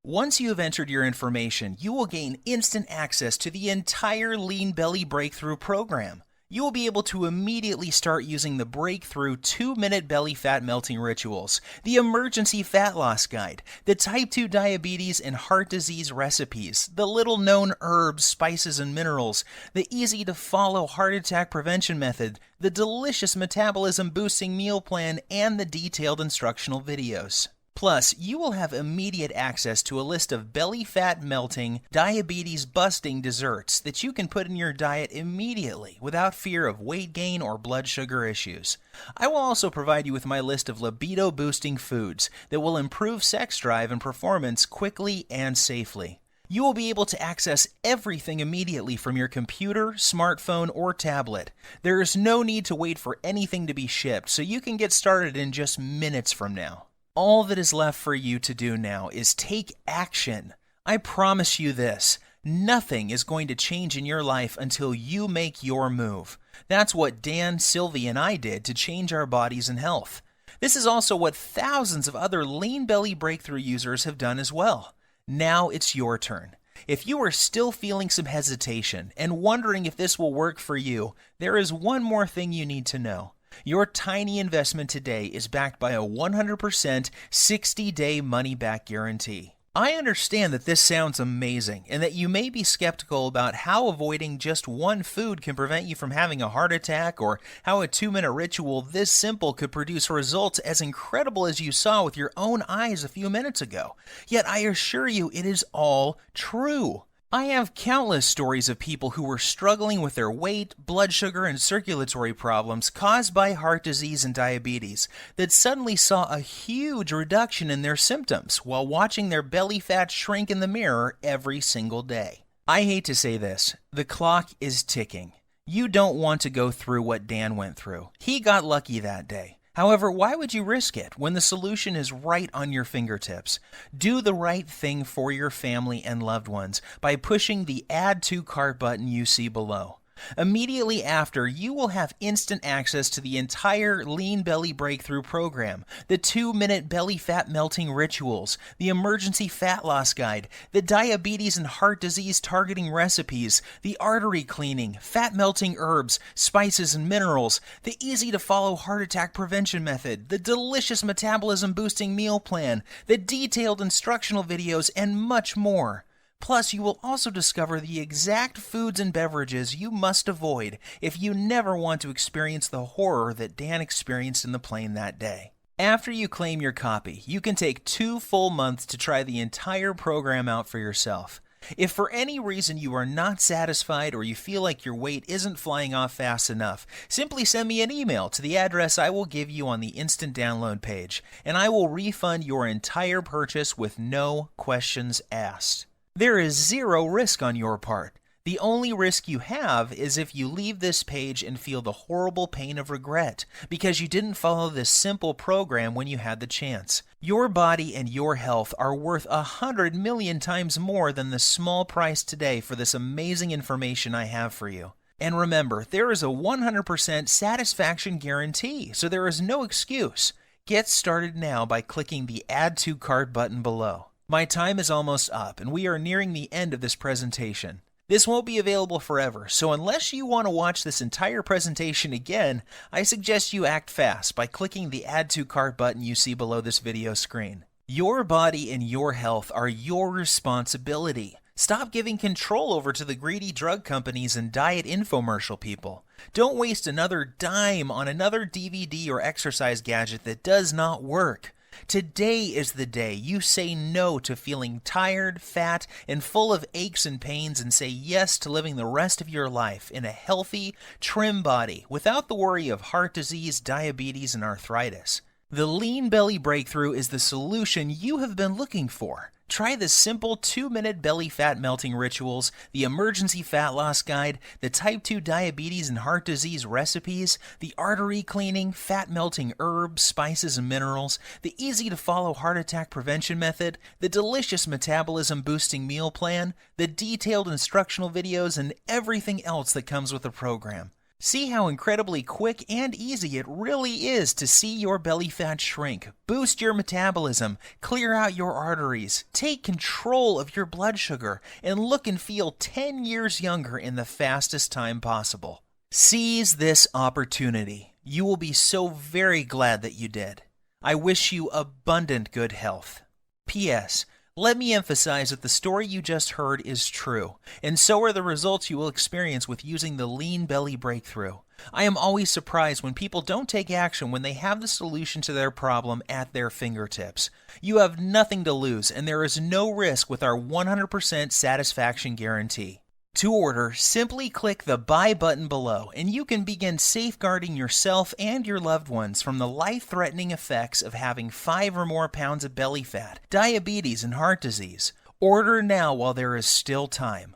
Speaker 7: Once you have entered your information, you will gain instant access to the entire Lean Belly Breakthrough program. You will be able to immediately start using the breakthrough 2-minute belly fat melting rituals, the emergency fat loss guide, the type 2 diabetes and heart disease recipes, the little-known herbs, spices, and minerals, the easy-to-follow heart attack prevention method, the delicious metabolism-boosting meal plan, and the detailed instructional videos. Plus, you will have immediate access to a list of belly fat melting, diabetes busting desserts that you can put in your diet immediately without fear of weight gain or blood sugar issues. I will also provide you with my list of libido boosting foods that will improve sex drive and performance quickly and safely. You will be able to access everything immediately from your computer, smartphone, or tablet. There is no need to wait for anything to be shipped, so you can get started in just minutes from now. All that is left for you to do now is take action. I promise you this, nothing is going to change in your life until you make your move. That's what Dan, Sylvie, and I did to change our bodies and health. This is also what thousands of other lean belly breakthrough users have done as well. Now it's your turn. If you are still feeling some hesitation and wondering if this will work for you, there is one more thing you need to know. Your tiny investment today is backed by a 100% 60-day money-back guarantee. I understand that this sounds amazing and that you may be skeptical about how avoiding just one food can prevent you from having a heart attack, or how a 2-minute ritual this simple could produce results as incredible as you saw with your own eyes a few minutes ago. Yet I assure you it is all true. I have countless stories of people who were struggling with their weight, blood sugar, and circulatory problems caused by heart disease and diabetes that suddenly saw a huge reduction in their symptoms while watching their belly fat shrink in the mirror every single day. I hate to say this, the clock is ticking. You don't want to go through what Dan went through. He got lucky that day. However, why would you risk it when the solution is right on your fingertips? Do the right thing for your family and loved ones by pushing the Add to Cart button you see below. Immediately after, you will have instant access to the entire Lean Belly Breakthrough program, the 2-minute belly fat melting rituals, the emergency fat loss guide, the diabetes and heart disease targeting recipes, the artery cleaning, fat melting herbs, spices and minerals, the easy to follow heart attack prevention method, the delicious metabolism boosting meal plan, the detailed instructional videos, and much more. Plus, you will also discover the exact foods and beverages you must avoid if you never want to experience the horror that Dan experienced in the plane that day. After you claim your copy, you can take 2 full months to try the entire program out for yourself. If for any reason you are not satisfied or you feel like your weight isn't flying off fast enough, simply send me an email to the address I will give you on the instant download page, and I will refund your entire purchase with no questions asked. There is zero risk on your part. The only risk you have is if you leave this page and feel the horrible pain of regret because you didn't follow this simple program when you had the chance. Your body and your health are worth 100 million times more than the small price today for this amazing information I have for you. And remember, there is a 100% satisfaction guarantee, so there is no excuse. Get started now by clicking the Add to Cart button below. My time is almost up, and we are nearing the end of this presentation. This won't be available forever, so unless you want to watch this entire presentation again, I suggest you act fast by clicking the Add to Cart button you see below this video screen. Your body and your health are your responsibility. Stop giving control over to the greedy drug companies and diet infomercial people. Don't waste another dime on another DVD or exercise gadget that does not work. Today is the day you say no to feeling tired, fat, and full of aches and pains, and say yes to living the rest of your life in a healthy, trim body without the worry of heart disease, diabetes, and arthritis. The Lean Belly Breakthrough is the solution you have been looking for. Try the simple 2-minute belly fat melting rituals, the emergency fat loss guide, the type 2 diabetes and heart disease recipes, the artery cleaning, fat melting herbs, spices, and minerals, the easy to follow heart attack prevention method, the delicious metabolism boosting meal plan, the detailed instructional videos, and everything else that comes with the program. See how incredibly quick and easy it really is to see your belly fat shrink, boost your metabolism, clear out your arteries, take control of your blood sugar, and look and feel 10 years younger in the fastest time possible. Seize this opportunity. You will be so very glad that you did. I wish you abundant good health. P.S. Let me emphasize that the story you just heard is true, and so are the results you will experience with using the Lean Belly Breakthrough. I am always surprised when people don't take action when they have the solution to their problem at their fingertips. You have nothing to lose, and there is no risk with our 100% satisfaction guarantee. To order, simply click the Buy button below, and you can begin safeguarding yourself and your loved ones from the life-threatening effects of having 5 or more pounds of belly fat, diabetes, and heart disease. Order now while there is still time.